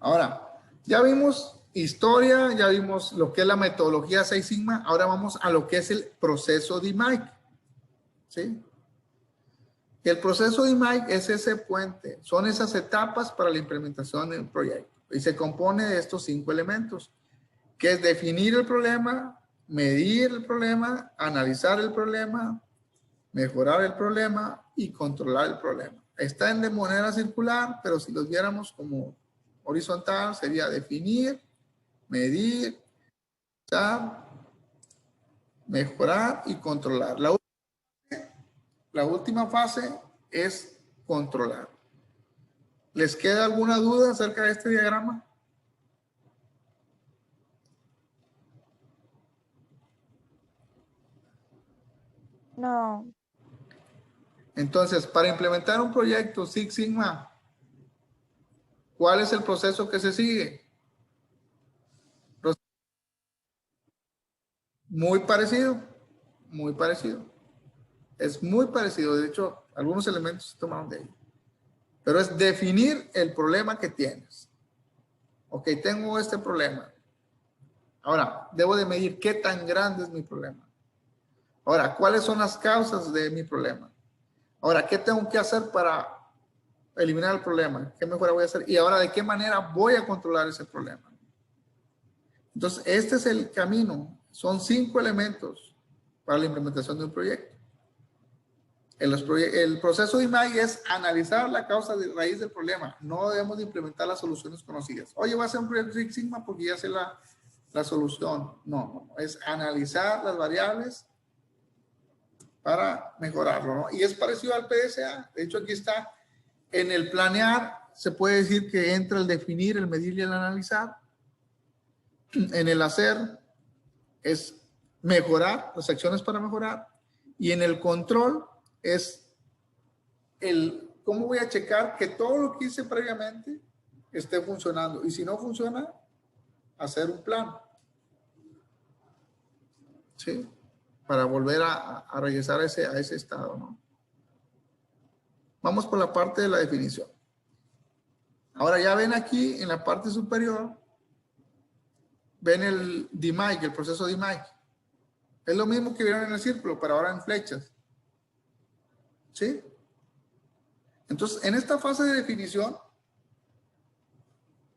Ahora, ya vimos historia, ya vimos lo que es la metodología Six Sigma. Ahora vamos a lo que es el proceso de DMAIC. ¿Sí? El proceso de DMAIC es ese puente, son esas etapas para la implementación del proyecto. Y se compone de estos 5 elementos, que es definir el problema, medir el problema, analizar el problema, mejorar el problema y controlar el problema. Está de manera circular, pero si los viéramos como horizontal, sería definir, medir, mejorar y controlar. La última fase es controlar. ¿Les queda alguna duda acerca de este diagrama? No. Entonces, para implementar un proyecto Six Sigma, ¿cuál es el proceso que se sigue? Muy parecido, muy parecido. Es muy parecido. De hecho, algunos elementos se tomaron de ahí. Pero es definir el problema que tienes. Ok, tengo este problema. Ahora, debo de medir qué tan grande es mi problema. Ahora, ¿cuáles son las causas de mi problema? Ahora, ¿qué tengo que hacer para eliminar el problema? ¿Qué mejora voy a hacer? Y ahora, ¿de qué manera voy a controlar ese problema? Entonces, este es el camino. Son 5 elementos para la implementación de un proyecto. El proceso de IMAI es analizar la causa de raíz del problema. No debemos de implementar las soluciones conocidas. Oye, voy a hacer un proyecto Six Sigma porque ya sé la solución. No, es analizar las variables para mejorarlo, ¿no? Y es parecido al PDCA. De hecho, aquí está en el planear, se puede decir que entra el definir, el medir y el analizar. En el hacer es mejorar, las acciones para mejorar. Y en el control es el cómo voy a checar que todo lo que hice previamente esté funcionando. Y si no funciona, hacer un plan. ¿Sí? Para volver a regresar a ese estado, ¿no? Vamos por la parte de la definición. Ahora ya ven aquí en la parte superior, ven el DMAIC, el proceso DMAIC. Es lo mismo que vieron en el círculo, pero ahora en flechas. ¿Sí? Entonces, en esta fase de definición,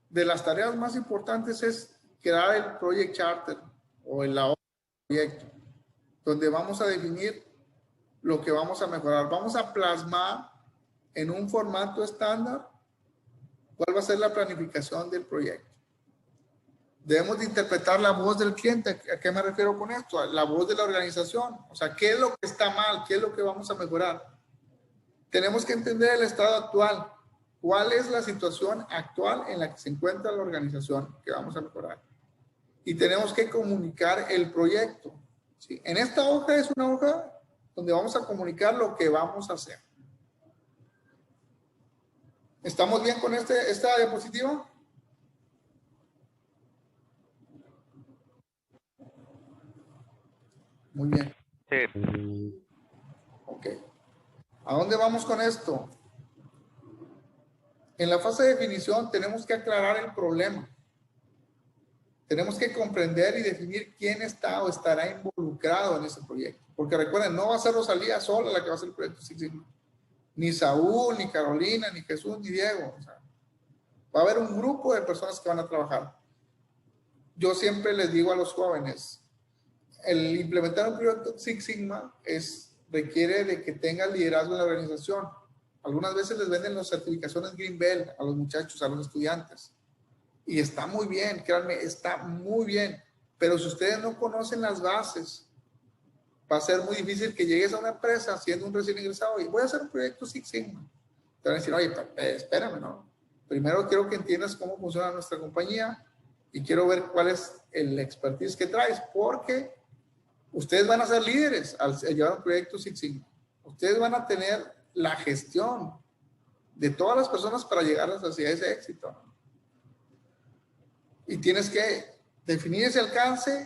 de las tareas más importantes es crear el Project Charter o el proyecto, donde vamos a definir lo que vamos a mejorar. Vamos a plasmar en un formato estándar cuál va a ser la planificación del proyecto. Debemos de interpretar la voz del cliente. ¿A qué me refiero con esto? La voz de la organización. O sea, ¿qué es lo que está mal? ¿Qué es lo que vamos a mejorar? Tenemos que entender el estado actual. ¿Cuál es la situación actual en la que se encuentra la organización que vamos a mejorar? Y tenemos que comunicar el proyecto. ¿Sí? En esta hoja es una hoja donde vamos a comunicar lo que vamos a hacer. ¿Estamos bien con esta diapositiva? Muy bien. Sí. Ok. ¿A dónde vamos con esto? En la fase de definición tenemos que aclarar el problema. Tenemos que comprender y definir quién está o estará involucrado en ese proyecto. Porque recuerden, no va a ser Rosalía sola la que va a hacer el proyecto Six Sigma. Ni Saúl, ni Carolina, ni Jesús, ni Diego. O sea, va a haber un grupo de personas que van a trabajar. Yo siempre les digo a los jóvenes, el implementar un proyecto Six Sigma requiere de que tenga liderazgo en la organización. Algunas veces les venden las certificaciones Green Belt a los muchachos, a los estudiantes. Y está muy bien, créanme, está muy bien. Pero si ustedes no conocen las bases, va a ser muy difícil que llegues a una empresa siendo un recién ingresado y voy a hacer un proyecto Six Sigma. Te van a decir, oye, espérame, ¿no? Primero quiero que entiendas cómo funciona nuestra compañía y quiero ver cuál es el expertise que traes, porque ustedes van a ser líderes al llevar un proyecto Six Sigma. Ustedes van a tener la gestión de todas las personas para llegar hacia ese éxito, ¿no? Y tienes que definir ese alcance,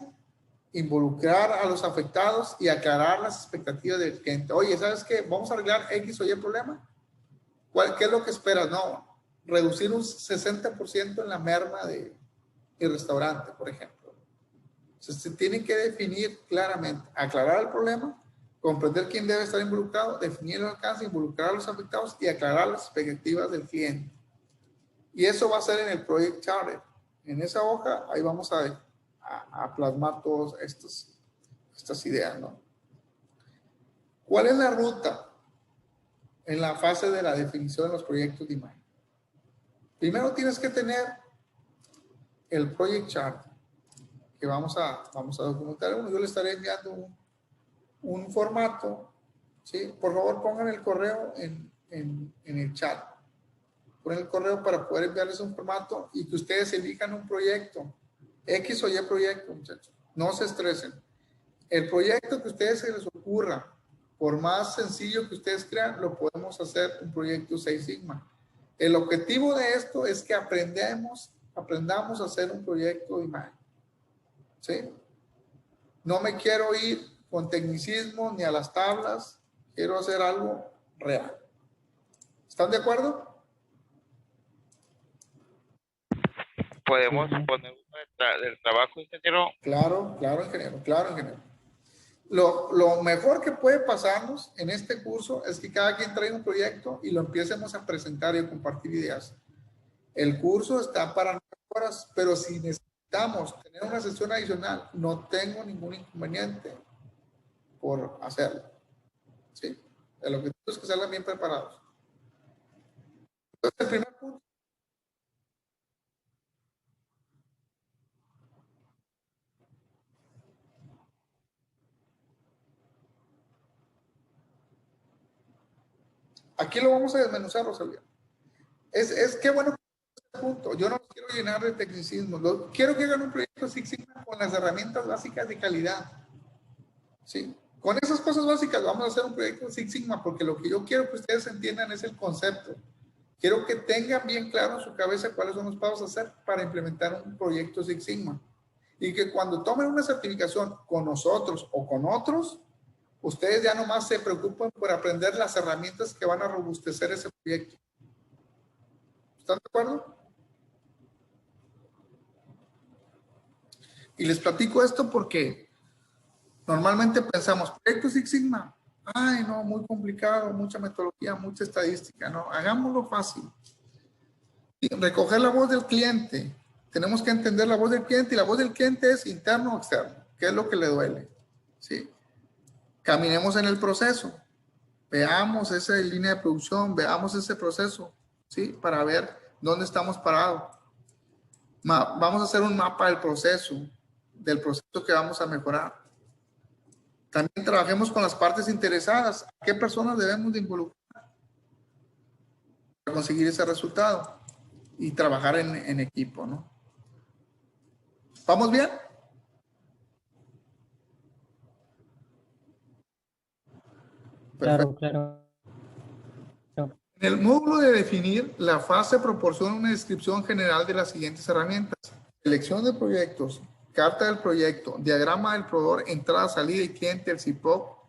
involucrar a los afectados y aclarar las expectativas del cliente. Oye, ¿sabes qué? Vamos a arreglar X o Y problema. ¿Qué es lo que esperas? No, reducir un 60% en la merma de mi restaurante, por ejemplo. Entonces, se tiene que definir claramente, aclarar el problema, comprender quién debe estar involucrado, definir el alcance, involucrar a los afectados y aclarar las expectativas del cliente. Y eso va a ser en el Project Charter. En esa hoja, ahí vamos a plasmar todas estas ideas, ¿no? ¿Cuál es la ruta en la fase de la definición de los proyectos de imagen? Primero tienes que tener el Project Chart, que vamos a documentar uno. Yo le estaré enviando un formato, ¿sí? Por favor, pongan el correo en el chat. Ponen el correo para poder enviarles un formato y que ustedes elijan un proyecto, X o Y proyecto, muchachos. No se estresen. El proyecto que a ustedes se les ocurra, por más sencillo que ustedes crean, lo podemos hacer un proyecto Six Sigma. El objetivo de esto es que aprendamos a hacer un proyecto de imagen. ¿Sí? No me quiero ir con tecnicismo ni a las tablas, quiero hacer algo real. ¿Están de acuerdo? ¿Podemos poner el trabajo, ingeniero? Claro, ingeniero, claro, ingeniero. Lo mejor que puede pasarnos en este curso es que cada quien traiga un proyecto y lo empecemos a presentar y a compartir ideas. El curso está para 9 horas, pero si necesitamos tener una sesión adicional, no tengo ningún inconveniente por hacerlo. ¿Sí? El objetivo es que salgan bien preparados. Entonces, el primer punto. Aquí lo vamos a desmenuzar, Rosalía. Es que bueno este punto. Yo no los quiero llenar de tecnicismo. Quiero que hagan un proyecto Six Sigma con las herramientas básicas de calidad. ¿Sí? Con esas cosas básicas vamos a hacer un proyecto Six Sigma porque lo que yo quiero que ustedes entiendan es el concepto. Quiero que tengan bien claro en su cabeza cuáles son los pasos a hacer para implementar un proyecto Six Sigma. Y que cuando tomen una certificación con nosotros o con otros, ustedes ya nomás se preocupen por aprender las herramientas que van a robustecer ese proyecto. ¿Están de acuerdo? Y les platico esto porque normalmente pensamos, proyecto Six Sigma, ay no, muy complicado, mucha metodología, mucha estadística, no, hagámoslo fácil. Y recoger la voz del cliente, tenemos que entender la voz del cliente y la voz del cliente es interno o externo, ¿qué es lo que le duele? ¿Sí? Caminemos en el proceso, veamos esa línea de producción, veamos ese proceso, ¿sí? Para ver dónde estamos parados. Vamos a hacer un mapa del proceso que vamos a mejorar. También trabajemos con las partes interesadas. ¿A qué personas debemos de involucrar para conseguir ese resultado? Y trabajar en equipo, ¿no? ¿Vamos bien? Perfecto. Claro. En el módulo de definir, la fase proporciona una descripción general de las siguientes herramientas. Selección de proyectos, carta del proyecto, diagrama del proveedor, entrada, salida y cliente, el CIPOC.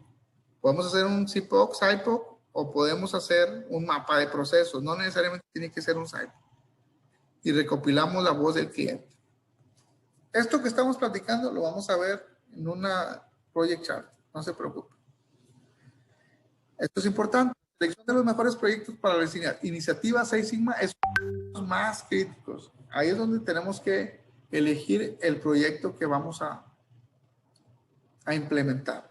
Podemos hacer un CIPOC, SIPOC, o podemos hacer un mapa de procesos. No necesariamente tiene que ser un SIPOC. Y recopilamos la voz del cliente. Esto que estamos platicando lo vamos a ver en una Project Chart. No se preocupe. Esto es importante. La selección de los mejores proyectos para la iniciativa Six Sigma es uno de los más críticos. Ahí es donde tenemos que elegir el proyecto que vamos a implementar.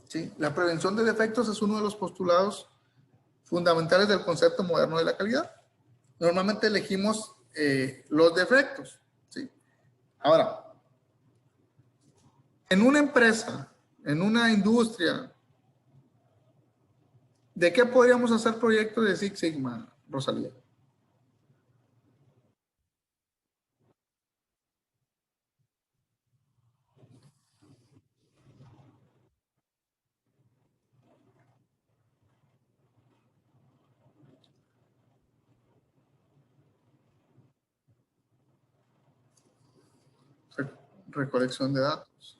¿Sí? La prevención de defectos es uno de los postulados fundamentales del concepto moderno de la calidad. Normalmente elegimos los defectos. ¿Sí? Ahora, en una empresa, en una industria, ¿de qué podríamos hacer proyectos de Six Sigma, Rosalía? Recolección de datos.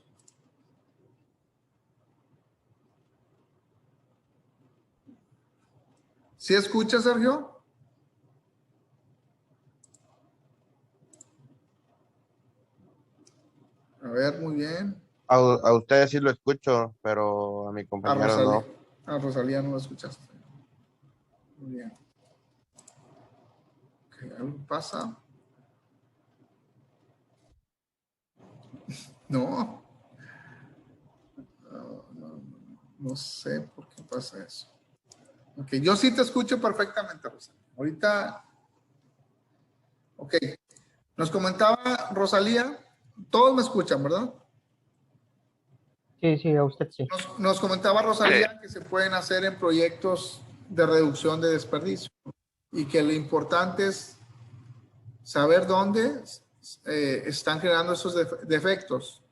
¿Sí escucha, Sergio? ver, muy bien. A ustedes sí lo escucho, pero a mi A compañero Rosalía, no. a Rosalía no lo escuchaste. Muy bien. Ok, ¿algo pasa? No. No sé por qué pasa eso. Ok, yo sí te escucho perfectamente, Rosalía. Ahorita, ok. Nos comentaba Rosalía, todos me escuchan, ¿verdad? Sí, sí, a usted sí. Nos comentaba Rosalía que se pueden hacer en proyectos de reducción de desperdicio y que lo importante es saber dónde están generando esos defectos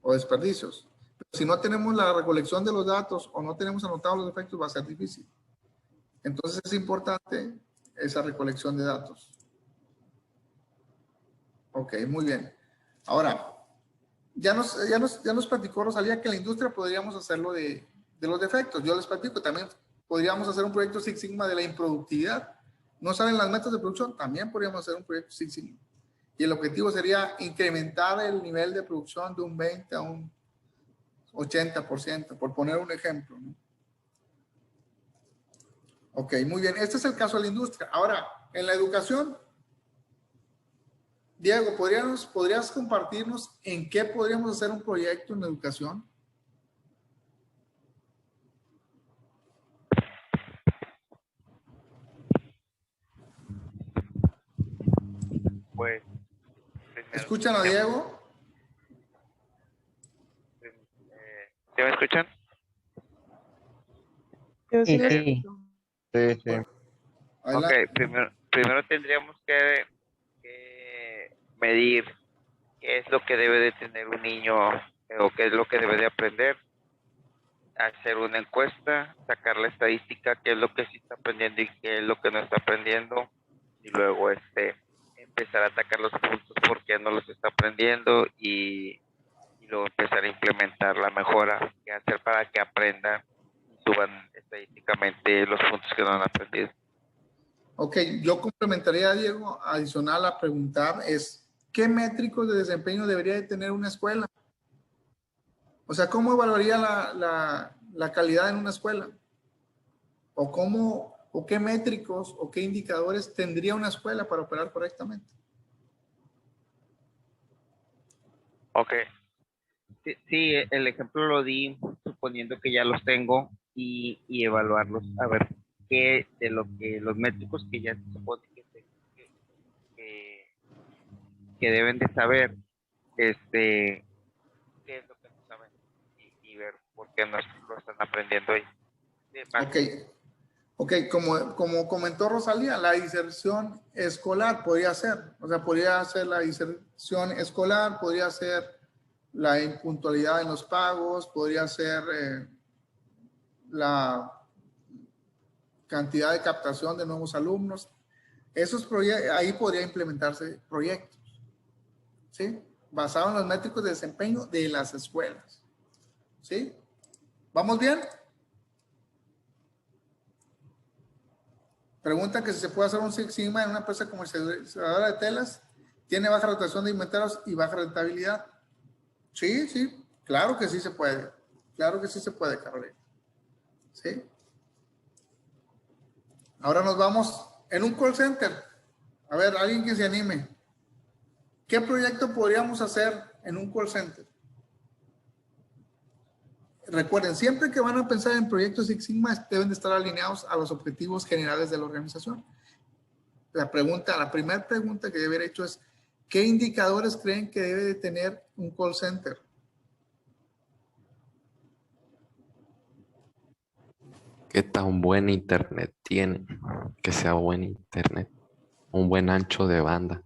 o desperdicios. Pero si no tenemos la recolección de los datos o no tenemos anotados los defectos, va a ser difícil. Entonces es importante esa recolección de datos. Ok, muy bien. Ahora, ya nos platicó Rosalía que en la industria podríamos hacerlo de los defectos. Yo les platico, también podríamos hacer un proyecto Six Sigma de la improductividad. No salen las metas de producción, también podríamos hacer un proyecto Six Sigma. Y el objetivo sería incrementar el nivel de producción de un 20 a un 80%, por poner un ejemplo, ¿no? Ok, muy bien. Este es el caso de la industria. Ahora, en la educación, Diego, ¿podrías compartirnos en qué podríamos hacer un proyecto en educación? Pues, primero, ¿Escuchan a Diego? ¿sí me escuchan? Yo sí Sí, lo sí. escucho. Sí, sí. Bueno, Ok, adelante. primero tendríamos que medir qué es lo que debe de tener un niño o qué es lo que debe de aprender, hacer una encuesta, sacar la estadística, qué es lo que sí está aprendiendo y qué es lo que no está aprendiendo, y luego empezar a atacar los puntos por qué no los está aprendiendo y luego empezar a implementar la mejora que hacer para que aprendan y suban estadísticamente los puntos que no han aprendido. Ok, yo complementaría a Diego, adicional a preguntar es, ¿qué métricos de desempeño debería de tener una escuela? O sea, ¿cómo evaluaría la calidad en una escuela? ¿O qué métricos o qué indicadores tendría una escuela para operar correctamente? Ok. Sí, el ejemplo lo di suponiendo que ya los tengo y evaluarlos, a ver qué de lo que los métricos que ya se supone que, que deben de saber, qué es lo que no saben y ver por qué no lo están aprendiendo ahí. Ok, ok, como comentó Rosalía, la inserción escolar podría ser, o sea, podría ser la inserción escolar, podría ser la impuntualidad en los pagos, podría ser la cantidad de captación de nuevos alumnos. Esos proyectos, ahí podría implementarse proyectos, ¿sí? Basados en los métricos de desempeño de las escuelas, ¿sí? ¿Vamos bien? Pregunta que si se puede hacer un Six Sigma en una empresa comercializadora de telas, tiene baja rotación de inventarios y baja rentabilidad. Sí, sí, claro que sí se puede. Claro que sí se puede, Carolina. ¿Sí? Ahora nos vamos en un call center. A ver, alguien que se anime. ¿Qué proyecto podríamos hacer en un call center? Recuerden, siempre que van a pensar en proyectos Six Sigma, deben de estar alineados a los objetivos generales de la organización. La primera pregunta que debe haber hecho es, ¿qué indicadores creen que debe de tener un call center? ¿Qué tan buen internet tiene? Que sea buen internet, un buen ancho de banda.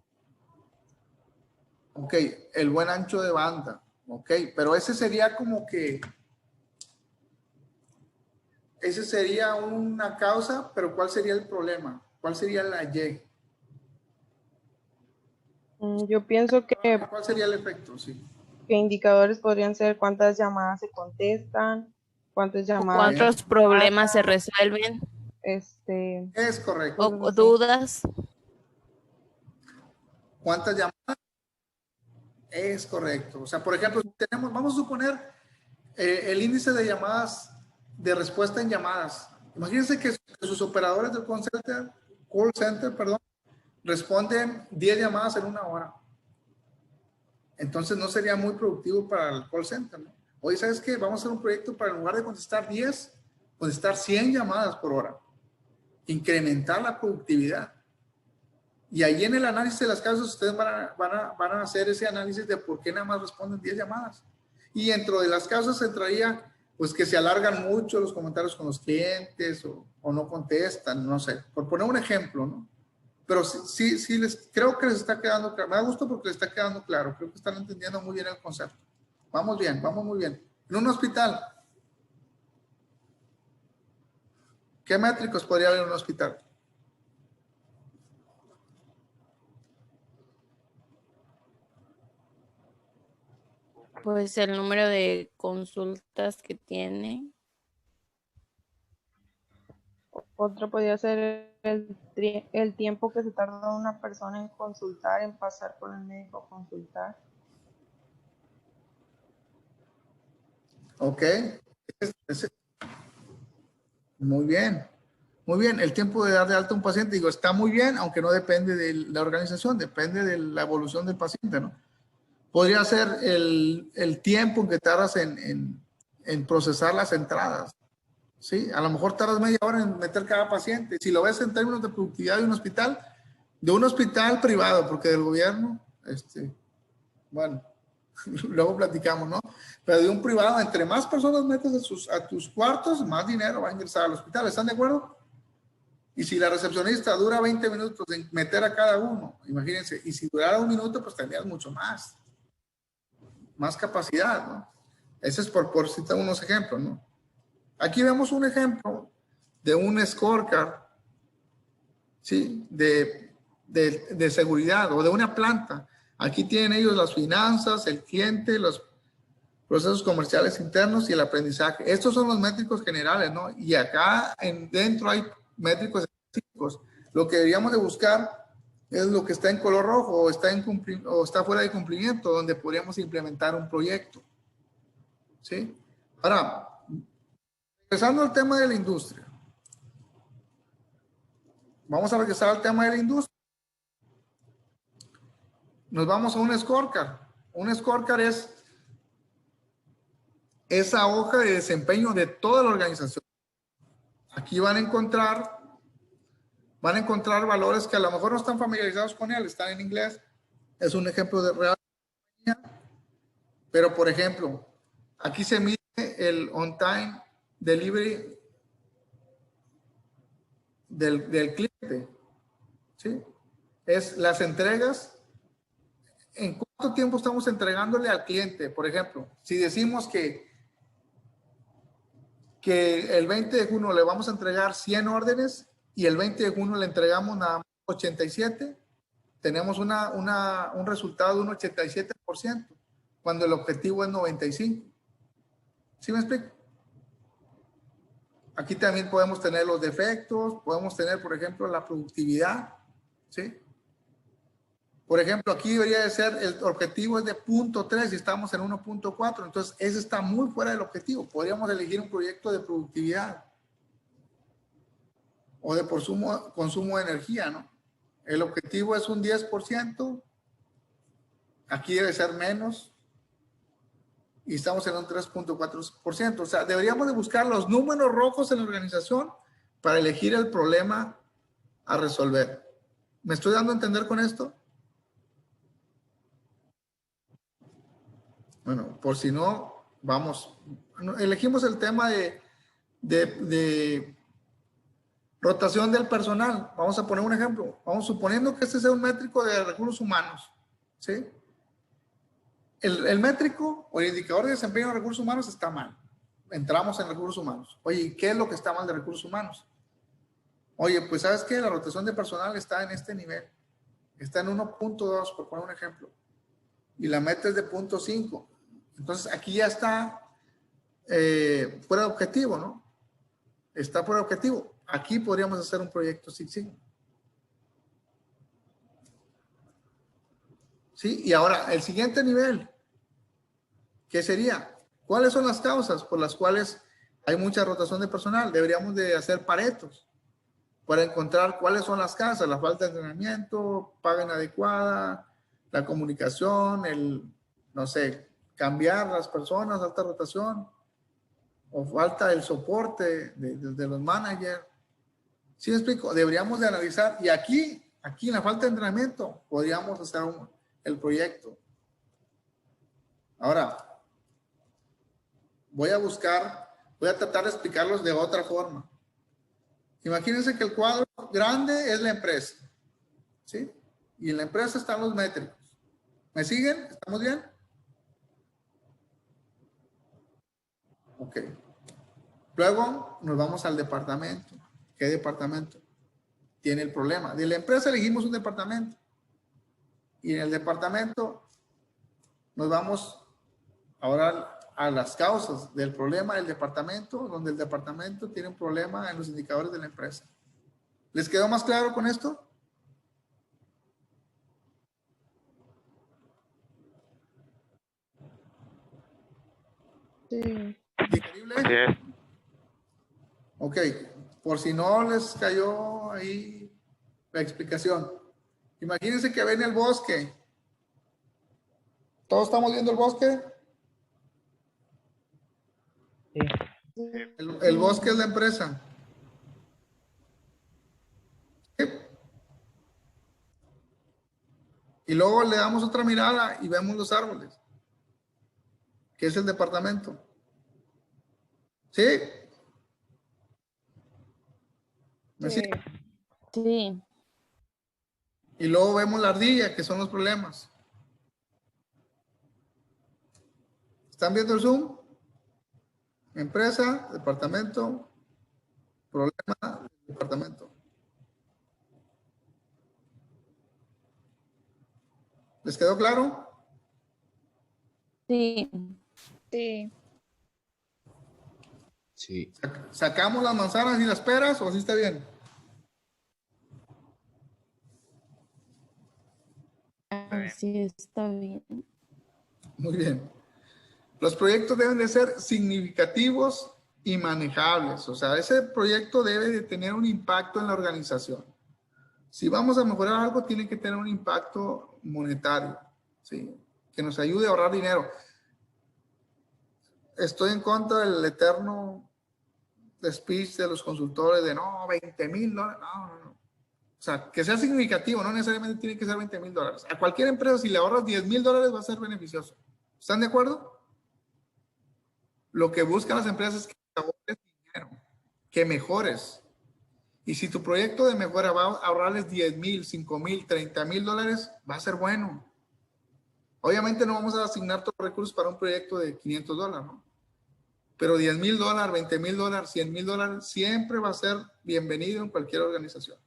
Ok, el buen ancho de banda. Ok, pero ese sería como que, ese sería una causa, pero ¿cuál sería el problema? ¿Cuál sería la Y? Yo pienso ¿Cuál sería el efecto? Sí. que indicadores podrían ser cuántas llamadas se contestan, cuántas llamadas Bien, ¿Cuántos problemas se resuelven es correcto. cosas o así. dudas? ¿Cuántas llamadas? Es correcto. O sea, por ejemplo, vamos a suponer el índice de llamadas, de respuesta en llamadas. Imagínense que sus operadores del call center, responden 10 llamadas en una hora. Entonces no sería muy productivo para el call center, ¿no? Oye, ¿sabes qué? Vamos a hacer un proyecto para en lugar de contestar 10, contestar 100 llamadas por hora. Incrementar la productividad. Y ahí en el análisis de las causas ustedes van a hacer ese análisis de por qué nada más responden 10 llamadas. Y dentro de las causas entraría pues que se alargan mucho los comentarios con los clientes o no contestan, no sé, por poner un ejemplo, ¿no? Pero sí, creo que les está quedando claro. Me da gusto porque les está quedando claro. Creo que están entendiendo muy bien el concepto. Vamos bien, vamos muy bien. En un hospital, ¿qué métricos podría haber en un hospital? Pues el número de consultas que tiene. Otro podría ser el tiempo que se tarda una persona en consultar, en pasar con el médico a consultar. Ok. Muy bien. Muy bien. El tiempo de dar de alta a un paciente, digo, está muy bien, aunque no depende de la organización, depende de la evolución del paciente, ¿no? Podría ser el tiempo que tardas en procesar las entradas. ¿Sí? A lo mejor tardas media hora en meter cada paciente. Si lo ves en términos de productividad de un hospital privado, porque del gobierno, bueno, luego platicamos, ¿no? Pero de un privado, entre más personas metes a tus cuartos, más dinero va a ingresar al hospital. ¿Están de acuerdo? Y si la recepcionista dura 20 minutos en meter a cada uno, imagínense, y si durara un minuto, pues tendrías mucho más capacidad, ¿no? Ese es por citar unos ejemplos, ¿no? Aquí vemos un ejemplo de un scorecard, ¿sí? De seguridad o de una planta. Aquí tienen ellos las finanzas, el cliente, los procesos comerciales internos y el aprendizaje. Estos son los métricos generales, ¿no? Y acá dentro hay métricos específicos. Lo que deberíamos de buscar es lo que está en color rojo o está fuera de cumplimiento, donde podríamos implementar un proyecto. ¿Sí? Ahora, regresando al tema de la industria. Vamos a regresar al tema de la industria. Nos vamos a un scorecard. Un scorecard es esa hoja de desempeño de toda la organización. Aquí van a encontrar valores que a lo mejor no están familiarizados con él, están en inglés. Es un ejemplo de real. Pero, por ejemplo, aquí se mide el on-time delivery del cliente. ¿Sí? Es las entregas. ¿En cuánto tiempo estamos entregándole al cliente? Por ejemplo, si decimos que el 20 de junio le vamos a entregar 100 órdenes y el 20 de junio le entregamos nada más 87, tenemos un resultado de un 87%, cuando el objetivo es 95%. ¿Sí me explico? Aquí también podemos tener los defectos, podemos tener, por ejemplo, la productividad, ¿sí? Por ejemplo, aquí debería de ser, el objetivo es de 0.3 y estamos en 1.4, entonces ese está muy fuera del objetivo. Podríamos elegir un proyecto de productividad o de consumo de energía, ¿no? El objetivo es un 10%, aquí debe ser menos y estamos en un 3.4%. O sea, deberíamos de buscar los números rojos en la organización para elegir el problema a resolver. ¿Me estoy dando a entender con esto? Bueno, por si no, vamos. Elegimos el tema de rotación del personal. Vamos a poner un ejemplo. Vamos suponiendo que este sea un métrico de recursos humanos. ¿Sí? El métrico o el indicador de desempeño de recursos humanos está mal. Entramos en recursos humanos. Oye, ¿qué es lo que está mal de recursos humanos? Oye, pues ¿sabes qué? La rotación de personal está en este nivel. Está en 1.2, por poner un ejemplo. Y la meta es de 0.5. Entonces, aquí ya está fuera de objetivo, ¿no? Está fuera de objetivo. Aquí podríamos hacer un proyecto Six Sigma. ¿Sí? Y ahora, el siguiente nivel, ¿qué sería? ¿Cuáles son las causas por las cuales hay mucha rotación de personal? Deberíamos de hacer paretos para encontrar cuáles son las causas, la falta de entrenamiento, paga inadecuada, la comunicación, no sé, cambiar las personas, alta rotación, o falta el soporte de los managers. ¿Sí me explico? Deberíamos de analizar, y aquí en la falta de entrenamiento, podríamos hacer el proyecto. Ahora, voy a tratar de explicarlos de otra forma. Imagínense que el cuadro grande es la empresa, ¿sí? Y en la empresa están los métricos. ¿Me siguen? ¿Estamos bien? Ok. Luego nos vamos al departamento. ¿Qué departamento tiene el problema? De la empresa elegimos un departamento. Y en el departamento nos vamos ahora a las causas del problema del departamento, donde el departamento tiene un problema en los indicadores de la empresa. ¿Les quedó más claro con esto? Sí. ¿Digerible? Así es. Ok, por si no les cayó ahí la explicación. Imagínense que ven el bosque. ¿Todos estamos viendo el bosque? Sí. El bosque es la empresa. ¿Sí? Y luego le damos otra mirada y vemos los árboles, que es el departamento. ¿Sí? ¿Me Sí. siguen? Sí. Y luego vemos la ardilla, que son los problemas. ¿Están viendo el Zoom? Empresa, departamento, problema, departamento. ¿Les quedó claro? Sí. Sí. Sí. ¿Sacamos las manzanas y las peras o así está bien? Así está bien. Muy bien. Los proyectos deben de ser significativos y manejables. O sea, ese proyecto debe de tener un impacto en la organización. Si vamos a mejorar algo, tiene que tener un impacto monetario, ¿sí? Que nos ayude a ahorrar dinero. Estoy en contra del eterno speech de los consultores de no, $20,000. No. O sea, que sea significativo, no necesariamente tiene que ser $20,000. A cualquier empresa, si le ahorras $10,000, va a ser beneficioso. ¿Están de acuerdo? Lo que buscan las empresas es que te ahorres dinero, que mejores. Y si tu proyecto de mejora va a ahorrarles $10,000, $5,000, $30,000, va a ser bueno. Obviamente no vamos a asignar todos los recursos para un proyecto de $500, ¿no? Pero $10,000, $20,000, $100,000 siempre va a ser bienvenido en cualquier organización.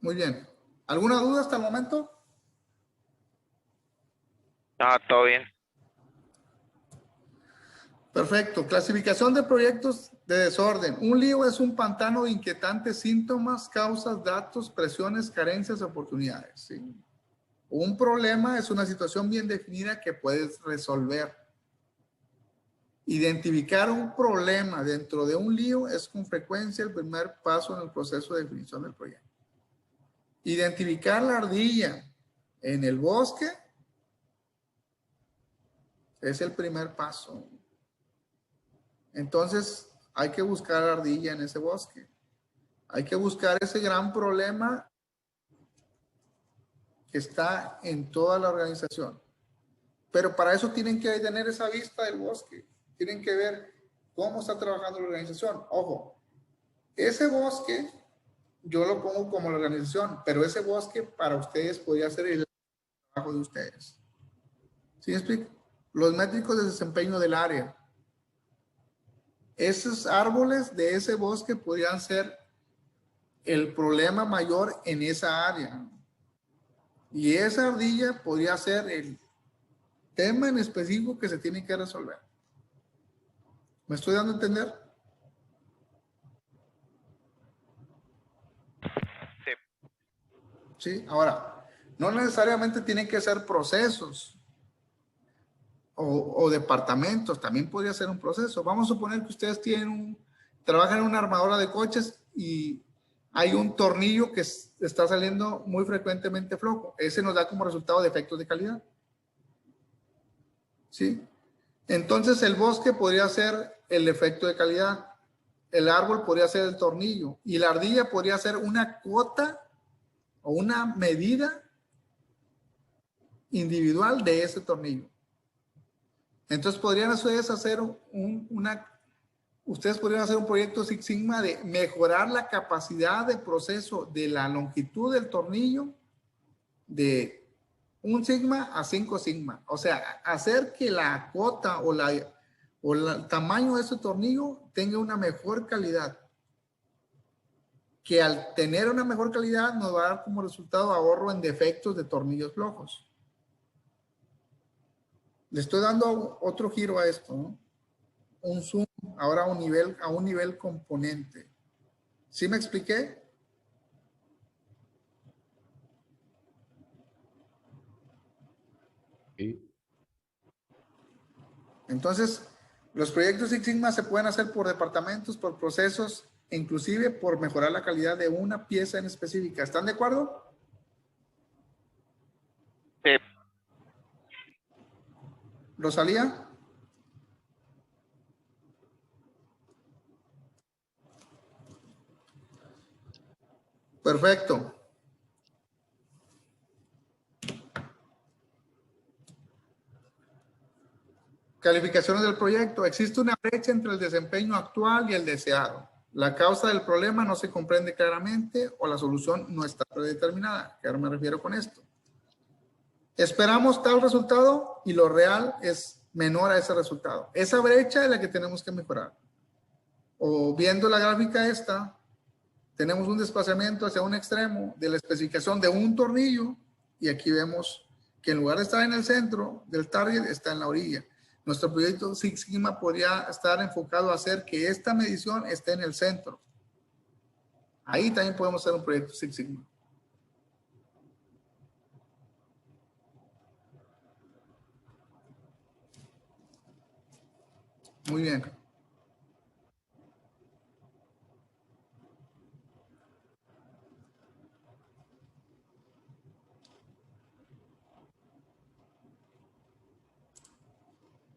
Muy bien. ¿Alguna duda hasta el momento? No, todo bien. Perfecto. Clasificación de proyectos de desorden. Un lío es un pantano de inquietantes síntomas, causas, datos, presiones, carencias, oportunidades. ¿Sí? Un problema es una situación bien definida que puedes resolver. Identificar un problema dentro de un lío es con frecuencia el primer paso en el proceso de definición del proyecto. Identificar la ardilla en el bosque es el primer paso. Entonces, hay que buscar ardilla en ese bosque. Hay que buscar ese gran problema que está en toda la organización. Pero para eso tienen que tener esa vista del bosque. Tienen que ver cómo está trabajando la organización. Ojo, ese bosque yo lo pongo como la organización, pero ese bosque para ustedes podría ser el trabajo de ustedes. ¿Sí me explico? Los métricos de desempeño del área. Esos árboles de ese bosque podrían ser el problema mayor en esa área. Y esa ardilla podría ser el tema en específico que se tiene que resolver. ¿Me estoy dando a entender? ¿sí? Ahora, no necesariamente tienen que ser procesos o departamentos, también podría ser un proceso. Vamos a suponer que ustedes trabajan en una armadora de coches y hay un tornillo que está saliendo muy frecuentemente flojo. Ese nos da como resultado defectos de calidad. ¿Sí? Entonces el bosque podría ser el defecto de calidad, el árbol podría ser el tornillo y la ardilla podría ser una cuota o una medida individual de ese tornillo. Entonces podrían ustedes hacer ustedes podrían hacer un proyecto Six Sigma de mejorar la capacidad de proceso de la longitud del tornillo de 1 sigma a 5 sigma. O sea, hacer que la cota o el tamaño de ese tornillo tenga una mejor calidad. Que al tener una mejor calidad nos va a dar como resultado ahorro en defectos de tornillos flojos. Le estoy dando otro giro a esto, ¿no? Un zoom ahora a un nivel componente. ¿Sí me expliqué? Sí. Entonces, los proyectos Six Sigma se pueden hacer por departamentos, por procesos, e inclusive por mejorar la calidad de una pieza en específica. ¿Están de acuerdo? Sí. ¿Rosalía? Perfecto. Calificaciones del proyecto. Existe una brecha entre el desempeño actual y el deseado. La causa del problema no se comprende claramente o la solución no está predeterminada. ¿A qué me refiero con esto? Esperamos tal resultado y lo real es menor a ese resultado. Esa brecha es la que tenemos que mejorar. O viendo la gráfica esta, tenemos un desplazamiento hacia un extremo de la especificación de un tornillo y aquí vemos que en lugar de estar en el centro del target, está en la orilla. Nuestro proyecto Six Sigma podría estar enfocado a hacer que esta medición esté en el centro. Ahí también podemos hacer un proyecto Six Sigma. Muy bien.